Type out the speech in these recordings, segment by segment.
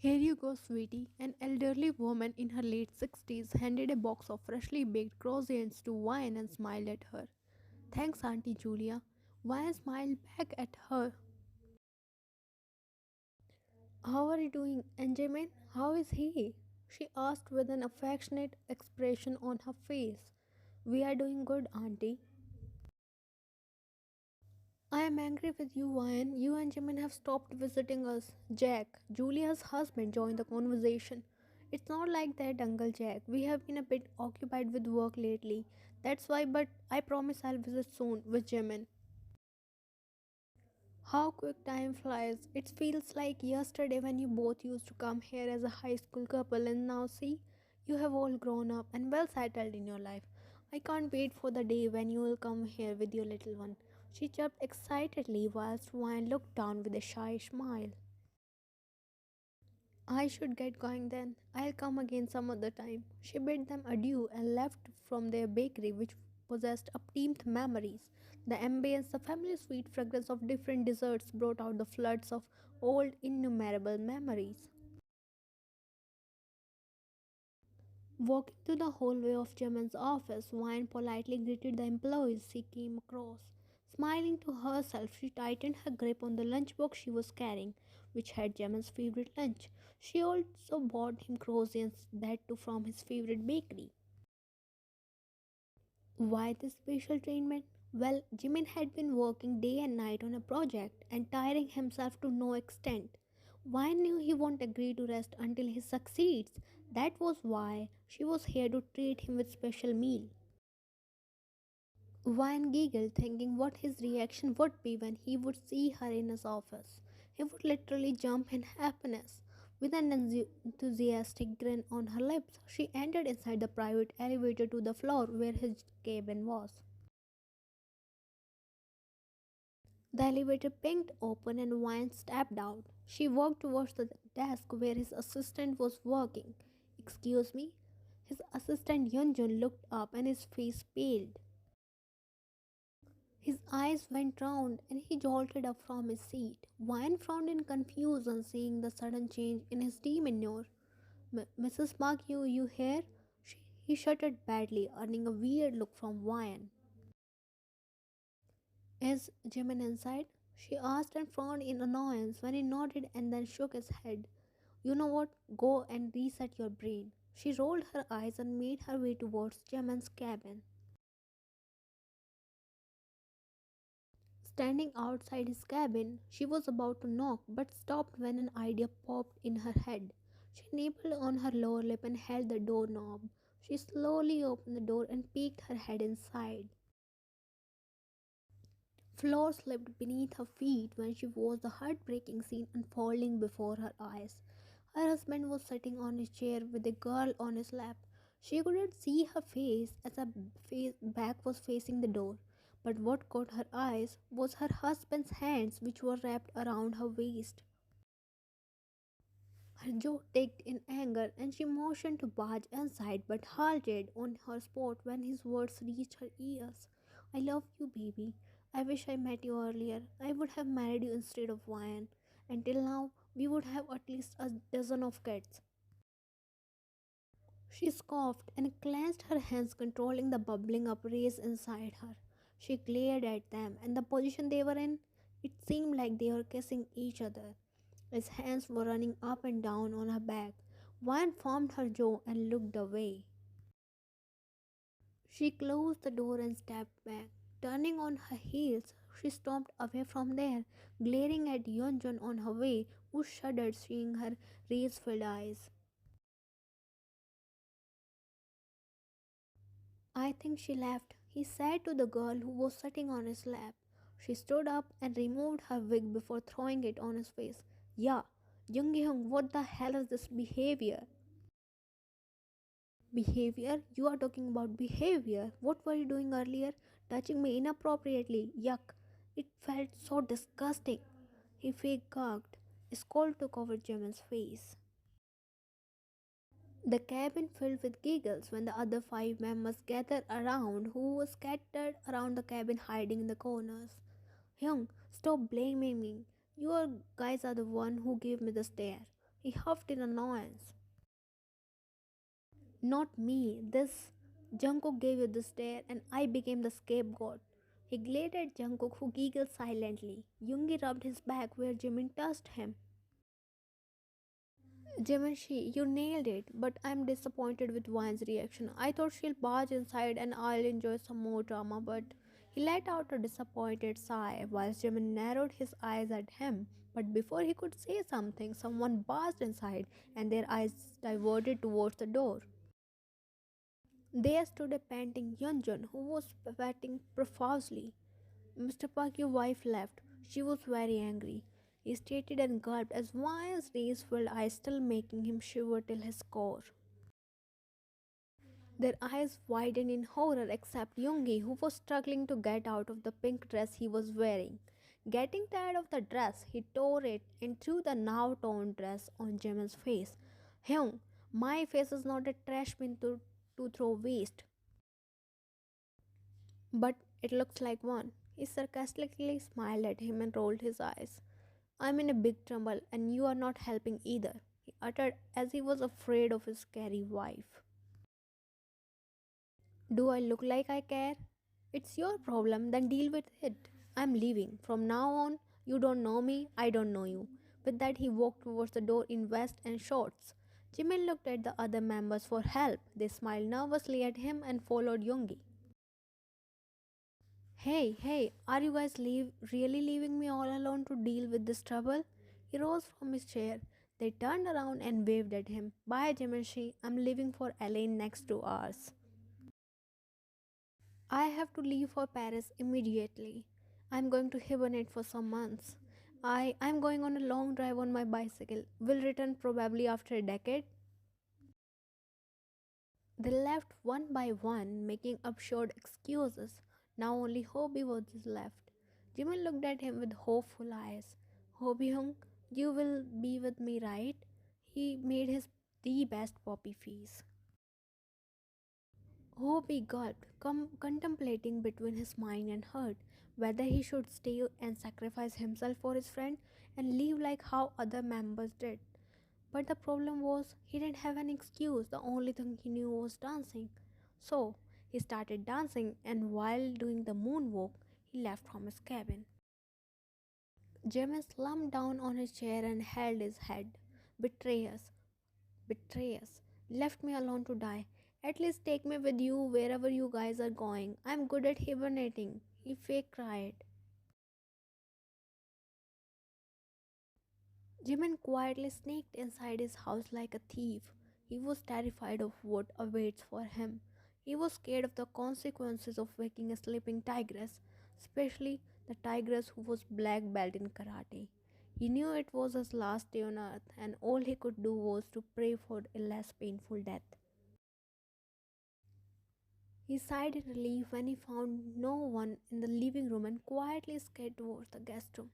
Here you go, sweetie. An elderly woman in her late 60s handed a box of freshly baked croissants to Wine and smiled at her. Thanks, Auntie Julia. Wine smiled back at her. How are you doing, and Jimin? How is he? She asked with an affectionate expression on her face. We are doing good, Auntie. I am angry with you, Wyan. You and Jimin have stopped visiting us. Jack, Julia's husband, joined the conversation. It's not like that, Uncle Jack. We have been a bit occupied with work lately. That's why, but I promise I'll visit soon with Jimin. How quick time flies. It feels like yesterday when you both used to come here as a high school couple, and now see, you have all grown up and well settled in your life. I can't wait for the day when you will come here with your little one. She chirped excitedly whilst Wine looked down with a shy smile. I should get going then. I'll come again some other time. She bid them adieu and left from their bakery, which possessed upteamed memories. The ambience, the family sweet fragrance of different desserts brought out the floods of old innumerable memories. Walking to the hallway of Jimin's office, Wine politely greeted the employees she came across. Smiling to herself, she tightened her grip on the lunchbox she was carrying, which had Jimin's favorite lunch. She also bought him croissants, that too from his favorite bakery. Why this special treatment? Well, Jimin had been working day and night on a project and tiring himself to no extent. Wine knew he won't agree to rest until he succeeds. That was why she was here to treat him with special meal. Wine giggled, thinking what his reaction would be when he would see her in his office. He would literally jump in happiness. With an enthusiastic grin on her lips, she entered inside the private elevator to the floor where his cabin was. The elevator pinged open and Wine stepped out. She walked towards the desk where his assistant was working. Excuse me? His assistant Yunjun looked up and his face paled. His eyes went round and he jolted up from his seat. Wine frowned in confusion, seeing the sudden change in his demeanor. Mrs. Mark, you here? He shuddered badly, earning a weird look from Wine. Is Jimin inside? She asked and frowned in annoyance when he nodded and then shook his head. You know what? Go and reset your brain. She rolled her eyes and made her way towards Jimin's cabin. Standing outside his cabin, she was about to knock but stopped when an idea popped in her head. She nibbled on her lower lip and held the doorknob. She slowly opened the door and peeked her head inside. Floor slipped beneath her feet when she watched the heartbreaking scene unfolding before her eyes. Her husband was sitting on his chair with a girl on his lap. She couldn't see her face as her back was facing the door, but what caught her eyes was her husband's hands, which were wrapped around her waist. Her jaw ticked in anger and she motioned to barge inside but halted on her spot when his words reached her ears. I love you, baby. I wish I met you earlier. I would have married you instead of Ryan. Until now, we would have at least a dozen of kids. She scoffed and clenched her hands, controlling the bubbling up rage inside her. She glared at them, and the position they were in, it seemed like they were kissing each other. His hands were running up and down on her back. One formed her jaw and looked away. She closed the door and stepped back. Turning on her heels, she stomped away from there, glaring at Yeonjun on her way, who shuddered seeing her rage-filled eyes. I think she left, he said to the girl who was sitting on his lap. She stood up and removed her wig before throwing it on his face. Yeah, Jung, what the hell is this behavior? Behavior? You are talking about behavior. What were you doing earlier? Touching me inappropriately. Yuck. It felt so disgusting. He fake gagged. A scowl took over Jimin's face. The cabin filled with giggles when the other five members gathered around, who were scattered around the cabin hiding in the corners. Young, stop blaming me. You guys are the one who gave me the stare. He huffed in annoyance. Not me. This Jungkook gave you the stare and I became the scapegoat. He glared at Jungkook who giggled silently. Yoongi rubbed his back where Jimin touched him. Jiminshi, you nailed it, but I'm disappointed with Wan's reaction. I thought she'll barge inside and I'll enjoy some more drama, but he let out a disappointed sigh whilst Jimin narrowed his eyes at him. But before he could say something, someone barged inside and their eyes diverted towards the door. There stood a panting Yunjun who was sweating profusely. Mr. Park, your wife left. She was very angry. He stated and gulped as Wyan's race-filled eyes still making him shiver till his core. Their eyes widened in horror except Yoongi, who was struggling to get out of the pink dress he was wearing. Getting tired of the dress, he tore it and threw the now torn dress on Jimin's face. Hyung, my face is not a trash bin to throw waste. But it looks like one. He sarcastically smiled at him and rolled his eyes. I'm in a big trouble and you are not helping either, he uttered as he was afraid of his scary wife. Do I look like I care? It's your problem, then deal with it. I'm leaving. From now on, you don't know me, I don't know you. With that, he walked towards the door in vest and shorts. Jimin looked at the other members for help. They smiled nervously at him and followed Yoongi. Hey, are you guys really leaving me all alone to deal with this trouble? He rose from his chair. They turned around and waved at him. Bye, Jiminshi. I'm leaving for LA in next 2 hours. I have to leave for Paris immediately. I'm going to hibernate for some months. I'm going on a long drive on my bicycle. Will return probably after a decade. They left one by one, making absurd excuses. Now only Hobie was left. Jimin looked at him with hopeful eyes. Hobie Hung, you will be with me, right? He made his the best poppy face. Hobie gulped, contemplating between his mind and heart whether he should stay and sacrifice himself for his friend and leave like how other members did. But the problem was he didn't have an excuse. The only thing he knew was dancing. So he started dancing, and while doing the moonwalk, he left from his cabin. Jimmy slumped down on his chair and held his head. Betray us, betray us. Left me alone to die. At least take me with you wherever you guys are going. I'm good at hibernating. He fake cried. Jimin quietly sneaked inside his house like a thief. He was terrified of what awaits for him. He was scared of the consequences of waking a sleeping tigress, especially the tigress who was black belt in karate. He knew it was his last day on earth and all he could do was to pray for a less painful death. He sighed in relief when he found no one in the living room and quietly skated towards the guest room.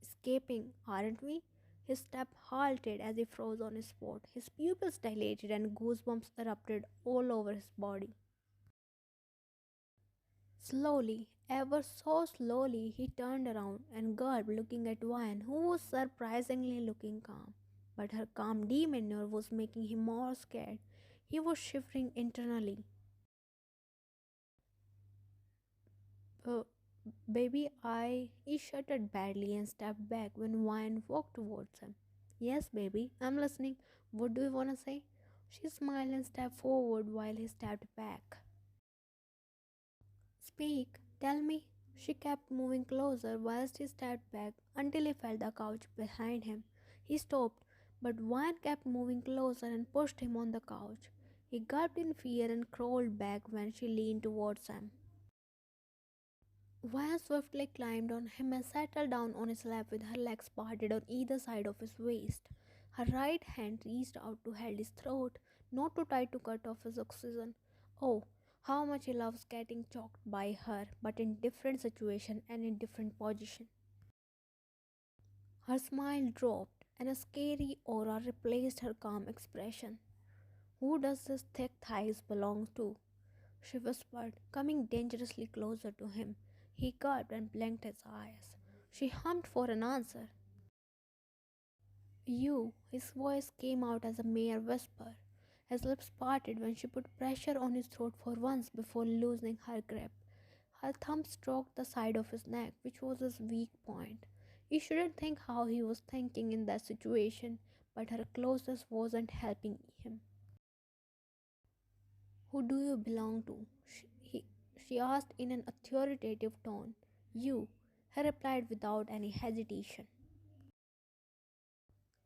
Escaping, aren't we? His step halted as he froze on his spot. His pupils dilated and goosebumps erupted all over his body. Slowly, ever so slowly, he turned around and gulped, looking at Vine, who was surprisingly looking calm. But her calm demeanor was making him more scared. He was shivering internally. Uh, Baby, He shuddered badly and stepped back when Wyan walked towards him. Yes, baby, I'm listening. What do you want to say? She smiled and stepped forward while he stepped back. Speak, tell me. She kept moving closer whilst he stepped back until he felt the couch behind him. He stopped, but Wyan kept moving closer and pushed him on the couch. He gulped in fear and crawled back when she leaned towards him. Vaya swiftly climbed on him and settled down on his lap with her legs parted on either side of his waist. Her right hand reached out to hold his throat, not to try to cut off his oxygen. Oh, how much he loves getting choked by her, but in different situation and in different position. Her smile dropped, and a scary aura replaced her calm expression. Who does this thick thighs belong to? She whispered, coming dangerously closer to him. He gulped and blinked his eyes. She hummed for an answer. You, his voice came out as a mere whisper. His lips parted when she put pressure on his throat for once before loosening her grip. Her thumb stroked the side of his neck, which was his weak point. You shouldn't think how he was thinking in that situation, but her closeness wasn't helping him. Who do you belong to? She asked in an authoritative tone. You, he replied without any hesitation.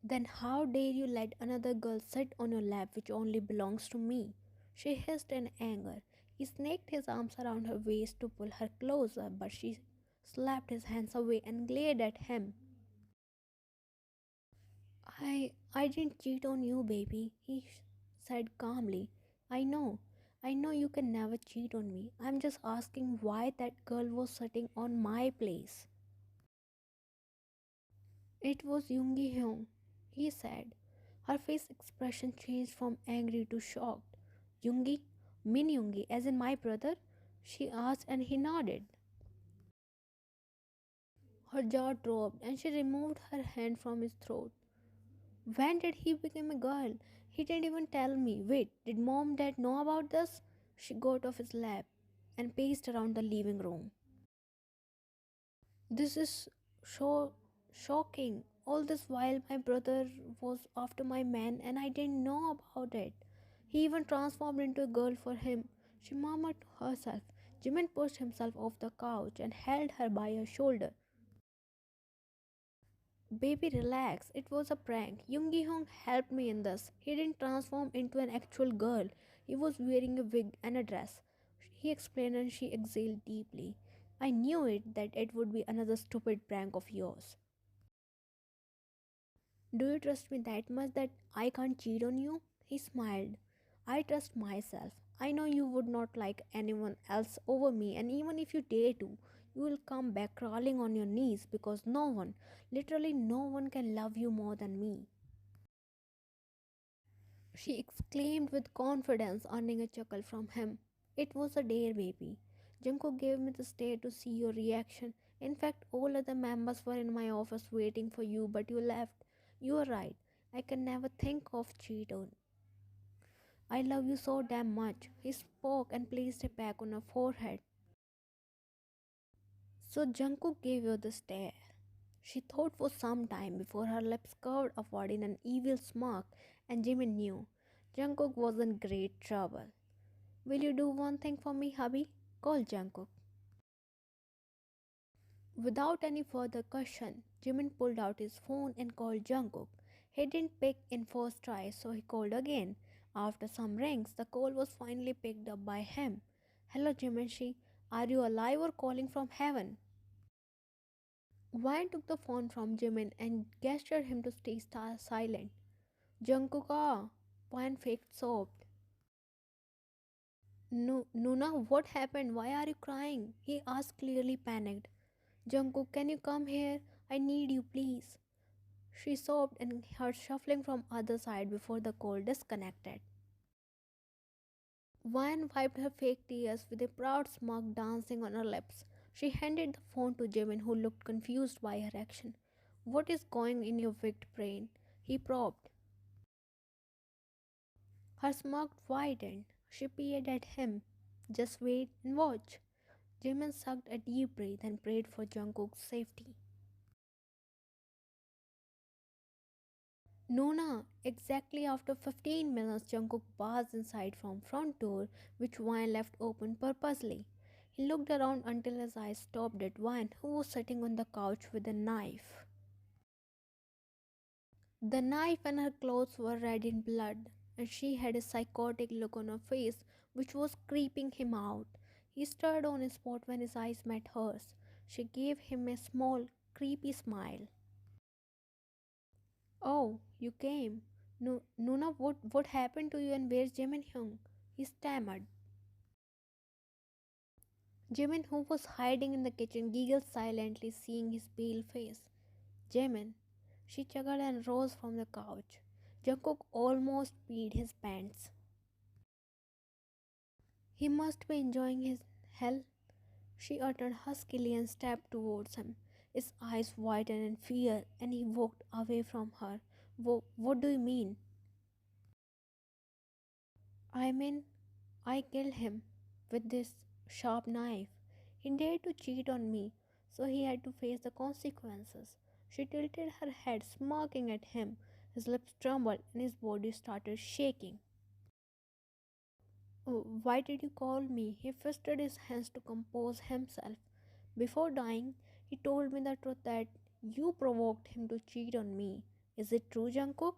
Then how dare you let another girl sit on your lap which only belongs to me? She hissed in anger. He snaked his arms around her waist to pull her closer, but she slapped his hands away and glared at him. I didn't cheat on you, baby, said calmly. I know. I know you can never cheat on me. I'm just asking why that girl was sitting on my place. It was Yoongi Hyung, he said. Her face expression changed from angry to shocked. Yoongi? Min Yoongi, as in my brother? She asked and he nodded. Her jaw dropped and she removed her hand from his throat. When did he become a girl? He didn't even tell me. Wait, did mom dad know about this? She got off his lap and paced around the living room. This is so shocking. All this while my brother was after my man and I didn't know about it. He even transformed into a girl for him. She murmured to herself. Jimin pushed himself off the couch and held her by her shoulder. Baby, relax. It was a prank. Yoon Gi Hong helped me in this. He didn't transform into an actual girl. He was wearing a wig and a dress. He explained and she exhaled deeply. I knew it that it would be another stupid prank of yours. Do you trust me that much that I can't cheat on you? He smiled. I trust myself. I know you would not like anyone else over me, and even if you dare to, you will come back crawling on your knees because no one, literally no one, can love you more than me. She exclaimed with confidence, earning a chuckle from him. It was a dare, baby. Jungkook gave me the stare to see your reaction. In fact, all other members were in my office waiting for you, but you left. You are right. I can never think of cheat on. I love you so damn much. He spoke and placed a peck on her forehead. So Jungkook gave her the stare. She thought for some time before her lips curved upward in an evil smirk, and Jimin knew Jungkook was in great trouble. Will you do one thing for me, hubby? Called Jungkook. Without any further question, Jimin pulled out his phone and called Jungkook. He didn't pick in first try, so he called again. After some rings, the call was finally picked up by him. Hello, Jiminshi. Are you alive or calling from heaven? Wyan took the phone from Jimin and gestured him to stay silent. Jungkook, ah! Wyan faked sobbed. No, Nuna, what happened? Why are you crying? He asked, clearly panicked. Jungkook, can you come here? I need you, please. She sobbed and heard shuffling from other side before the call disconnected. Vine wiped her fake tears with a proud smirk dancing on her lips. She handed the phone to Jimin, who looked confused by her action. What is going in your wicked brain? He probed. Her smirk widened. She peered at him. Just wait and watch. Jimin sucked a deep breath and prayed for Jungkook's safety. Nona, exactly after 15 minutes, Jungkook buzzed inside from front door, which Wine left open purposely. He looked around until his eyes stopped at Wine, who was sitting on the couch with a knife. The knife and her clothes were red in blood, and she had a psychotic look on her face, which was creeping him out. He stirred on his spot when his eyes met hers. She gave him a small, creepy smile. Oh, you came. No, Nuna, what happened to you and where's Jimin Hyung? He stammered. Jimin, who was hiding in the kitchen, giggled silently, seeing his pale face. Jimin, she chuckled and rose from the couch. Jungkook almost peed his pants. He must be enjoying his hell, she uttered huskily and stepped towards him. His eyes widened in fear, and he walked away from her. What do you mean? I mean, I killed him with this sharp knife. He dared to cheat on me, so he had to face the consequences. She tilted her head, smirking at him. His lips trembled and his body started shaking. "Oh, why did you call me?" He twisted his hands to compose himself. Before dying, he told me the truth that you provoked him to cheat on me. Is it true, Jungkook?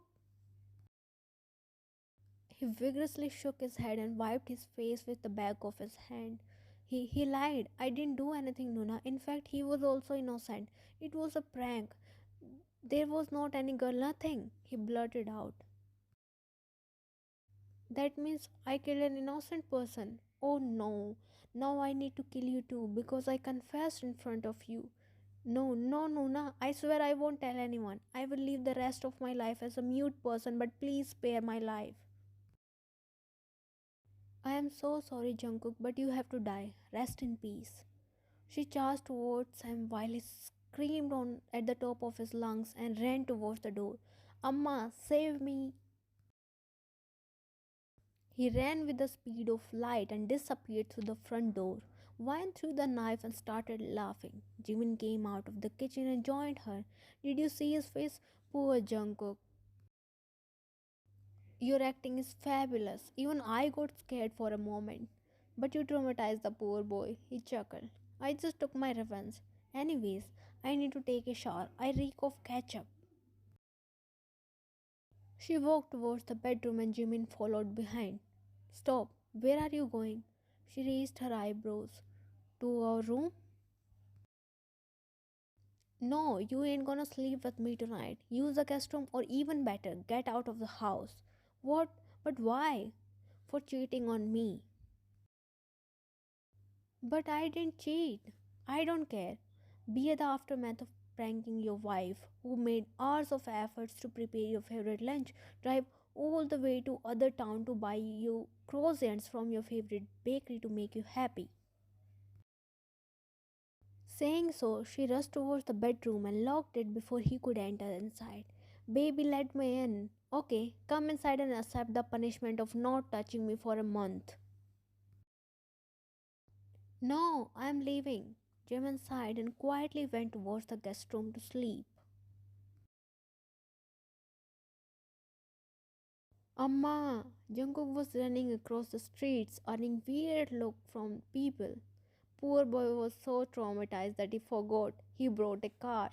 He vigorously shook his head and wiped his face with the back of his hand. He lied. I didn't do anything, Nuna. In fact, he was also innocent. It was a prank. There was not any girl, nothing, he blurted out. That means I killed an innocent person. Oh no. Now I need to kill you too because I confessed in front of you. No, no, Nuna. I swear I won't tell anyone. I will live the rest of my life as a mute person, but please spare my life. I am so sorry, Jungkook, but you have to die. Rest in peace. She charged towards him while he screamed on at the top of his lungs and ran towards the door. Amma, save me! He ran with the speed of light and disappeared through the front door. Wine threw the knife and started laughing. Jimin came out of the kitchen and joined her. Did you see his face? Poor Jungkook. Your acting is fabulous. Even I got scared for a moment. But you traumatized the poor boy, he chuckled. I just took my revenge. Anyways, I need to take a shower. I reek of ketchup. She walked towards the bedroom and Jimin followed behind. Stop. Where are you going? She raised her eyebrows. To our room? No, you ain't gonna sleep with me tonight. Use the guest room or even better, get out of the house. What? But why? For cheating on me. But I didn't cheat. I don't care. Be the aftermath of pranking your wife, who made hours of efforts to prepare your favorite lunch, drive all the way to other town to buy you croissants from your favorite bakery to make you happy. Saying so, she rushed towards the bedroom and locked it before he could enter inside. Baby, let me in. Okay, come inside and accept the punishment of not touching me for a month. No, I'm leaving. Jimin sighed and quietly went towards the guest room to sleep. Amma! Jungkook was running across the streets, earning weird look from people. Poor boy was so traumatized that he forgot he brought a car.